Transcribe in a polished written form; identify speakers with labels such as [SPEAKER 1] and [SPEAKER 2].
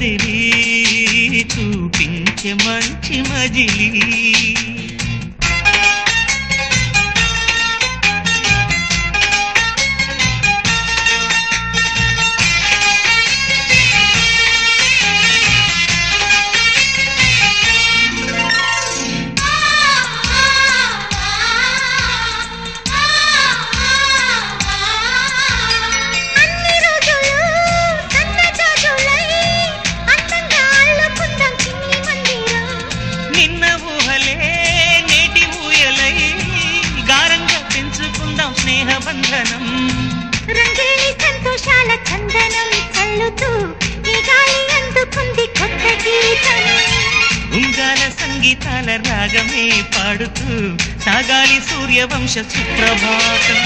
[SPEAKER 1] కదిలి చూపించే మంచి మజిలీ స్నేహబంధనం
[SPEAKER 2] రంగేలి సంతోషాల చందనం చల్లుతూ ఈ గాలి అందుకుంది కొత్త గీతం
[SPEAKER 1] ఉంగాల సంగీతాల రాగమే పాడుతూ సాగాలి సూర్యవంశ సుప్రభాతం